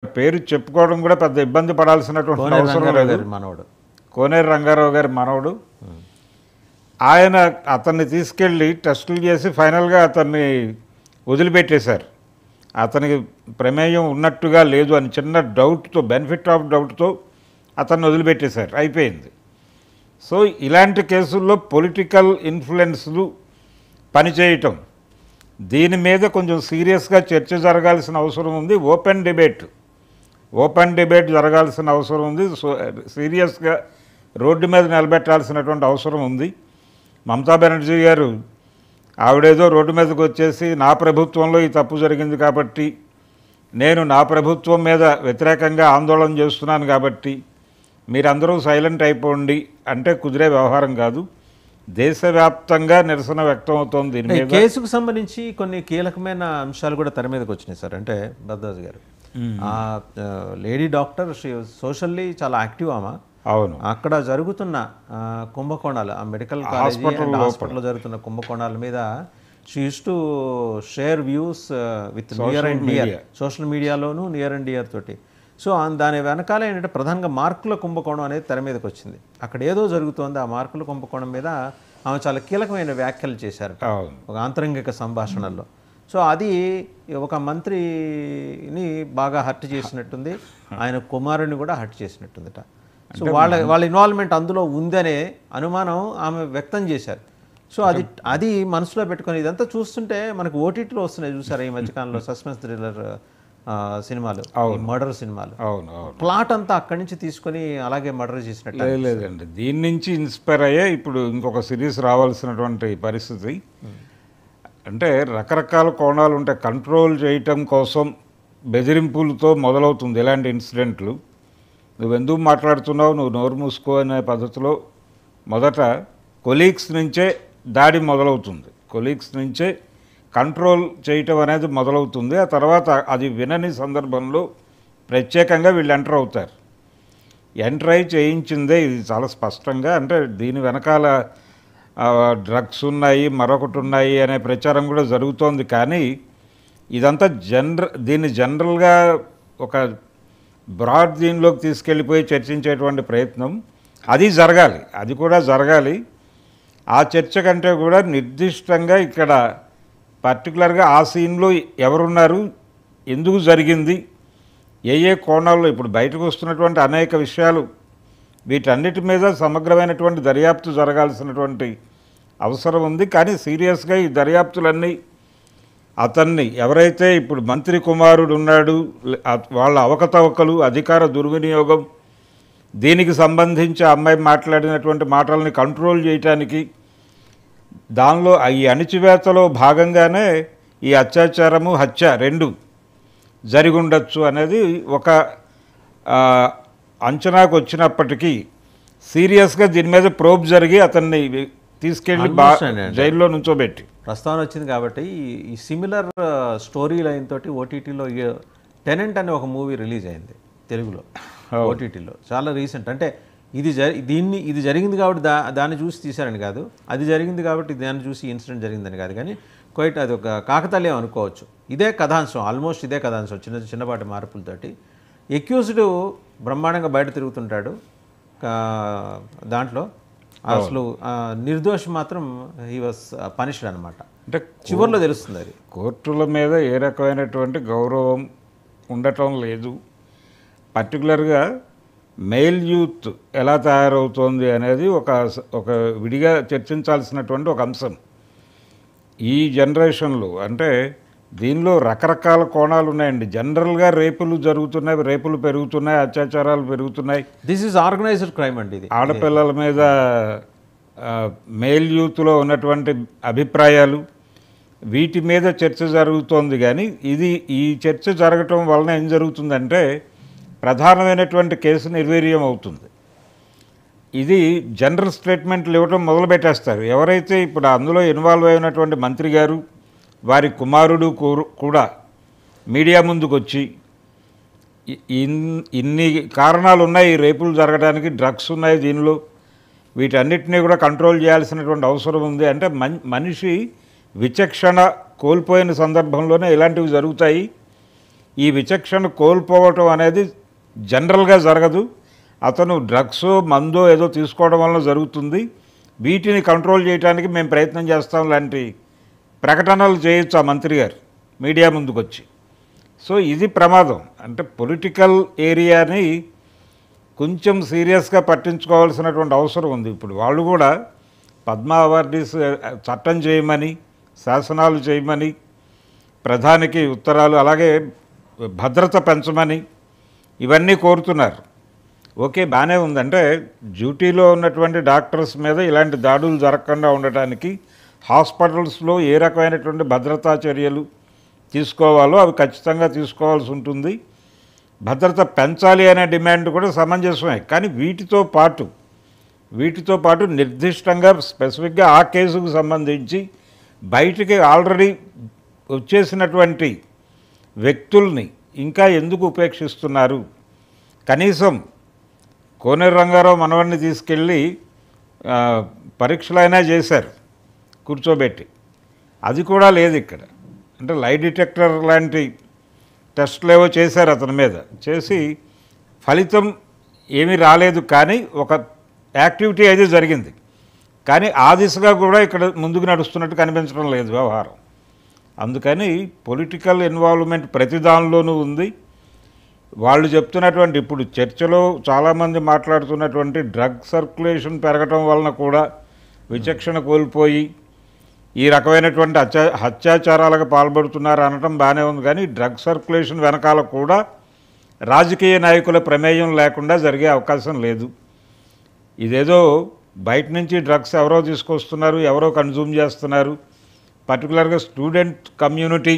పేరు చెప్పుకోవడం కూడా పెద్ద ఇబ్బంది పడాల్సినటువంటి అవసరం లేదు. మనవడు కోనేరు రంగారావు గారి మనవడు. ఆయన అతన్ని తీసుకెళ్ళి టెస్టులు చేసి ఫైనల్గా అతన్ని వదిలిపెట్టేశారు. అతనికి ప్రమేయం ఉన్నట్టుగా లేదు అని చిన్న డౌట్తో, బెనిఫిట్ ఆఫ్ డౌట్తో అతన్ని వదిలిపెట్టేశారు, అయిపోయింది. సో ఇలాంటి కేసుల్లో పొలిటికల్ ఇన్ఫ్లుయెన్స్లు పనిచేయటం, దీని మీద కొంచెం సీరియస్గా చర్చ జరగాల్సిన అవసరం ఉంది. ఓపెన్ డిబేట్ జరగాల్సిన అవసరం ఉంది. సీరియస్గా రోడ్డు మీద నిలబెట్టాల్సినటువంటి అవసరం ఉంది. మమతా బెనర్జీ గారు ఆవిడేదో రోడ్డు మీదకి వచ్చేసి నా ప్రభుత్వంలో ఈ తప్పు జరిగింది కాబట్టి, నేను నా ప్రభుత్వం మీద వ్యతిరేకంగా ఆందోళన చేస్తున్నాను కాబట్టి మీరందరూ సైలెంట్ అయిపోండి అంటే కుదిరే వ్యవహారం కాదు. దేశవ్యాప్తంగా నిరసన వ్యక్తం అవుతోంది దీని మీద. కేసుకు సంబంధించి కొన్ని కీలకమైన అంశాలు కూడా తెర మీదకి వచ్చినాయి సార్. అంటే భరద్వాజ్ గారు లేడీ డాక్టర్, సోషల్లీ చాలా యాక్టివ్ ఆమె. అవును, అక్కడ జరుగుతున్న కుంభకోణాలు, ఆ మెడికల్ కాలేజ్ హాస్పిటల్లో జరుగుతున్న కుంభకోణాల మీద she uses to share views with near and dear, social మీడియాలోను నియర్ అండ్ డియర్ తోటి. సో దాని వెనకాల ఏంటంటే ప్రధానంగా మార్కుల కుంభకోణం అనేది తెర మీదకి వచ్చింది. అక్కడ ఏదో జరుగుతోంది, ఆ మార్కుల కుంభకోణం మీద ఆమె చాలా కీలకమైన వ్యాఖ్యలు చేశారు ఒక ఆంతరంగిక సంభాషణల్లో. సో అది ఒక మంత్రిని బాగా హర్ట్ చేసినట్టుంది, ఆయన కుమారుని కూడా హర్ట్ చేసినట్టుందిట. సో వాళ్ళ ఇన్వాల్వ్మెంట్ అందులో ఉందనే అనుమానం ఆమె వ్యక్తం చేశారు. సో అది మనసులో పెట్టుకొని ఇదంతా చూస్తుంటే మనకు ఓటీటీలో వస్తున్నాయి చూసారా ఈ మధ్యకాలంలో సస్పెన్స్ థ్రిల్లర్ సినిమాలు, మర్డర్ సినిమాలు. ప్లాట్ అంతా అక్కడి నుంచి తీసుకొని అలాగే మర్డర్ చేసినట్టు. లేదండి, దీని నుంచి ఇన్స్పైర్ అయ్యే ఇప్పుడు ఇంకొక సిరీస్ రావాల్సినటువంటి పరిస్థితి. అంటే రకరకాల కోణాలు ఉంటాయి. కంట్రోల్ చేయటం కోసం బెదిరింపులతో మొదలవుతుంది ఇలాంటి ఇన్సిడెంట్లు. నువ్వెందుకు మాట్లాడుతున్నావు, నువ్వు నోరు మూసుకో అనే పద్ధతిలో మొదట కొలీగ్స్ నుంచే దాడి మొదలవుతుంది. కొలీగ్స్ నుంచే కంట్రోల్ చేయటం అనేది మొదలవుతుంది. ఆ తర్వాత అది వినని సందర్భంలో ప్రత్యేకంగా వీళ్ళు ఎంటర్ అవుతారు. ఎంటర్ అయి చేయించిందే ఇది చాలా స్పష్టంగా. అంటే దీని వెనకాల డ్రగ్స్ ఉన్నాయి, మరొకటి ఉన్నాయి అనే ప్రచారం కూడా జరుగుతోంది. కానీ ఇదంతా దీన్ని జనరల్గా ఒక బ్రాడ్ దీనిలోకి తీసుకెళ్ళిపోయి చర్చించేటువంటి ప్రయత్నం అది జరగాలి, అది కూడా జరగాలి. ఆ చర్చ కంటే కూడా నిర్దిష్టంగా ఇక్కడ పర్టికులర్గా ఆ సీన్లో ఎవరున్నారు, ఎందుకు జరిగింది, ఏ కోణాల్లో ఇప్పుడు బయటకు వస్తున్నటువంటి అనేక విషయాలు, వీటన్నిటి మీద సమగ్రమైనటువంటి దర్యాప్తు జరగాల్సినటువంటి అవసరం ఉంది. కానీ సీరియస్గా ఈ దర్యాప్తులన్నీ అతన్ని ఎవరైతే ఇప్పుడు మంత్రి కుమారుడు ఉన్నాడు, వాళ్ళ అవకతవకలు, అధికార దుర్వినియోగం, దీనికి సంబంధించి అమ్మాయి మాట్లాడినటువంటి మాటల్ని కంట్రోల్ చేయటానికి, దానిలో ఈ అణిచివేతలో భాగంగానే ఈ అత్యాచారము, హత్య రెండు జరిగి ఉండొచ్చు అనేది ఒక అంచనాకు వచ్చినప్పటికీ సీరియస్గా దీని మీద ప్రోబ్ జరిగి అతన్ని తీసుకెళ్ళి జైల్లో నుంచోబెట్టి ప్రస్తావన వచ్చింది. కాబట్టి ఈ సిమిలర్ స్టోరీ లైన్ తోటి ఓటీటీలో టెనెంట్ అనే ఒక మూవీ రిలీజ్ అయింది తెలుగులో ఓటీటీలో, చాలా రీసెంట్. అంటే ఇది జరిగింది కాబట్టి దాన్ని చూసి తీశారని కాదు, అది జరిగింది కాబట్టి దాన్ని చూసి ఇన్సిడెంట్ జరిగిందని కాదు, కానీ క్వైట్ అది ఒక కాకతాళీయం అనుకోవచ్చు. ఇదే కథాంశం, ఆల్మోస్ట్ ఇదే కథాంశం, చిన్నపాటి మార్పులతోటి. ఎక్యూజ్డ్ బ్రహ్మాండంగా బయట తిరుగుతుంటాడు దాంట్లో, అసలు నిర్దోషి మాత్రం హీ వాస్ పనిష్డ్ అనమాట. అంటే చివరిలో తెలుస్తుంది అది. కోర్టుల మీద ఏ రకమైనటువంటి గౌరవం ఉండటం లేదు. పర్టికులర్గా మెయిల్ యూత్ ఎలా తయారవుతోంది అనేది ఒక విడిగా చర్చించాల్సినటువంటి ఒక అంశం ఈ జనరేషన్లో. అంటే దీనిలో రకరకాల కోణాలు ఉన్నాయండి. జనరల్గా రేపులు జరుగుతున్నాయి, రేపులు పెరుగుతున్నాయి, అత్యాచారాలు పెరుగుతున్నాయి. దిస్ ఈజ్ ఆర్గనైజ్డ్ క్రైమ్ అండి ఇది. ఆడపిల్లల మీద మెయిల్ యూత్లో ఉన్నటువంటి అభిప్రాయాలు, వీటి మీద చర్చ జరుగుతోంది. కానీ ఈ చర్చ జరగటం వలన ఏం జరుగుతుందంటే ప్రధానమైనటువంటి కేసు నిర్వీర్యం అవుతుంది. ఇది జనరల్ స్టేట్మెంట్లు ఇవ్వటం మొదలుపెట్టేస్తారు. ఎవరైతే ఇప్పుడు అందులో ఇన్వాల్వ్ అయినటువంటి మంత్రి గారు, వారి కుమారుడు కూడా మీడియా ముందుకు వచ్చి ఇన్ని కారణాలు ఉన్నాయి రేపులు జరగడానికి, డ్రగ్స్ ఉన్నాయి దీనిలో, వీటన్నిటినీ కూడా కంట్రోల్ చేయాల్సినటువంటి అవసరం ఉంది అంటే మనిషి విచక్షణ కోల్పోయిన సందర్భంలోనే ఇలాంటివి జరుగుతాయి. ఈ విచక్షణ కోల్పోవటం అనేది జనరల్గా జరగదు. అతను డ్రగ్స్ మందో ఏదో తీసుకోవడం వల్ల జరుగుతుంది, వీటిని కంట్రోల్ చేయడానికి మేము ప్రయత్నం చేస్తాం లాంటి ప్రకటనలు చేయొచ్చు ఆ మంత్రి గారు మీడియా ముందుకొచ్చి. సో ఇది ప్రమాదం. అంటే పొలిటికల్ ఏరియాని కొంచెం సీరియస్గా పట్టించుకోవాల్సినటువంటి అవసరం ఉంది. ఇప్పుడు వాళ్ళు కూడా పద్మ అవార్డీస్ చట్టం చేయమని, శాసనాలు చేయమని, ప్రధానికి ఉత్తరాలు, అలాగే భద్రత పెంచమని ఇవన్నీ కోరుతున్నారు. ఓకే, బాగానే ఉందంటే డ్యూటీలో ఉన్నటువంటి డాక్టర్స్ మీద ఇలాంటి దాడులు జరగకుండా ఉండటానికి హాస్పిటల్స్లో ఏ రకమైనటువంటి భద్రతా చర్యలు తీసుకోవాలో అవి ఖచ్చితంగా తీసుకోవాల్సి ఉంటుంది. భద్రత పెంచాలి అనే డిమాండ్ కూడా సమంజసమే. కానీ వీటితో పాటు నిర్దిష్టంగా స్పెసిఫిక్గా ఆ కేసుకు సంబంధించి బయటికి ఆల్రెడీ వచ్చేసినటువంటి వ్యక్తుల్ని ఇంకా ఎందుకు ఉపేక్షిస్తున్నారు? కనీసం కోనేరు రంగారావు మనవడిని తీసుకెళ్ళి పరీక్షలైనా చేశారు కూర్చోబెట్టి, అది కూడా లేదు ఇక్కడ. అంటే లై డిటెక్టర్ లాంటి టెస్టులు ఏవో చేశారు అతని మీద, చేసి ఫలితం ఏమీ రాలేదు. కానీ ఒక యాక్టివిటీ అయితే జరిగింది, కానీ ఆ దిశగా కూడా ఇక్కడ ముందుకు నడుస్తున్నట్టు కనిపించడం లేదు వ్యవహారం. అందుకని పొలిటికల్ ఇన్వాల్వ్మెంట్ ప్రతి దానిలోనూ ఉంది. వాళ్ళు చెప్తున్నటువంటి ఇప్పుడు చర్చలో చాలామంది మాట్లాడుతున్నటువంటి డ్రగ్ సర్క్యులేషన్ పెరగటం వలన కూడా విచక్షణ కోల్పోయి ఈ రకమైనటువంటి హత్యాచారాలకు పాల్పడుతున్నారు అనటం బాగానే ఉంది. కానీ డ్రగ్ సర్క్యులేషన్ వెనకాల కూడా రాజకీయ నాయకుల ప్రమేయం లేకుండా జరిగే అవకాశం లేదు. ఇదేదో బయట నుంచి డ్రగ్స్ ఎవరో తీసుకొస్తున్నారు, ఎవరో కన్జ్యూమ్ చేస్తున్నారు, పర్టికులర్గా స్టూడెంట్ కమ్యూనిటీ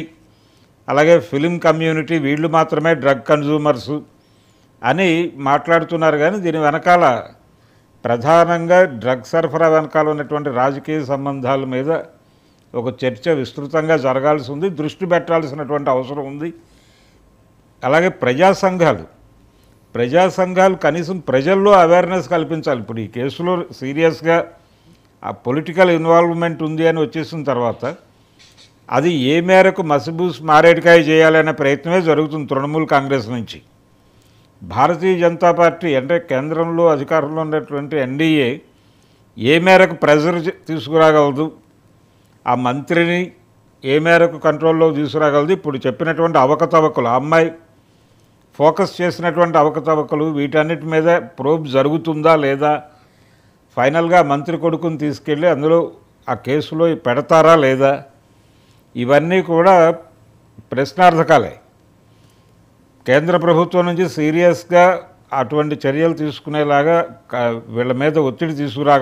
అలాగే ఫిలిం కమ్యూనిటీ వీళ్ళు మాత్రమే డ్రగ్ కన్జ్యూమర్సు అని మాట్లాడుతున్నారు. కానీ దీని వెనకాల ప్రధానంగా డ్రగ్ సరఫరా వెనకాల ఉన్నటువంటి రాజకీయ సంబంధాల మీద ఒక చర్చ విస్తృతంగా జరగాల్సి ఉంది, దృష్టి పెట్టాల్సినటువంటి అవసరం ఉంది. అలాగే ప్రజా సంఘాలు కనీసం ప్రజల్లో అవేర్నెస్ కల్పించాలి. ఇప్పుడు ఈ కేసులో సీరియస్గా ఆ పొలిటికల్ ఇన్వాల్వ్మెంట్ ఉంది అని వచ్చేసిన తర్వాత అది ఏ మేరకు మసిబూస్ మారేడుకాయ చేయాలనే ప్రయత్నమే జరుగుతుంది తృణమూల్ కాంగ్రెస్ నుంచి. భారతీయ జనతా పార్టీ అంటే కేంద్రంలో అధికారంలో ఉన్నటువంటి ఎన్డీఏ ఏ మేరకు ప్రెజర్ తీసుకురాగలదు, ఆ మంత్రిని ఏ మేరకు కంట్రోల్లో తీసుకురాగలదు, ఇప్పుడు చెప్పినటువంటి అవకతవకలు, ఆ అమ్మాయి ఫోకస్ చేసినటువంటి అవకతవకలు, వీటన్నిటి మీద ప్రోబ్ జరుగుతుందా లేదా, ఫైనల్గా మంత్రి కొడుకుని తీసుకెళ్ళి అందులో ఆ కేసులో పెడతారా లేదా, ఇవన్నీ కూడా ప్రశ్నార్థకాలే. కేంద్ర ప్రభుత్వం నుంచి సీరియస్గా అటువంటి చర్యలు తీసుకునేలాగా వీళ్ళ మీద ఒత్తిడి తీసుకురాగలరు.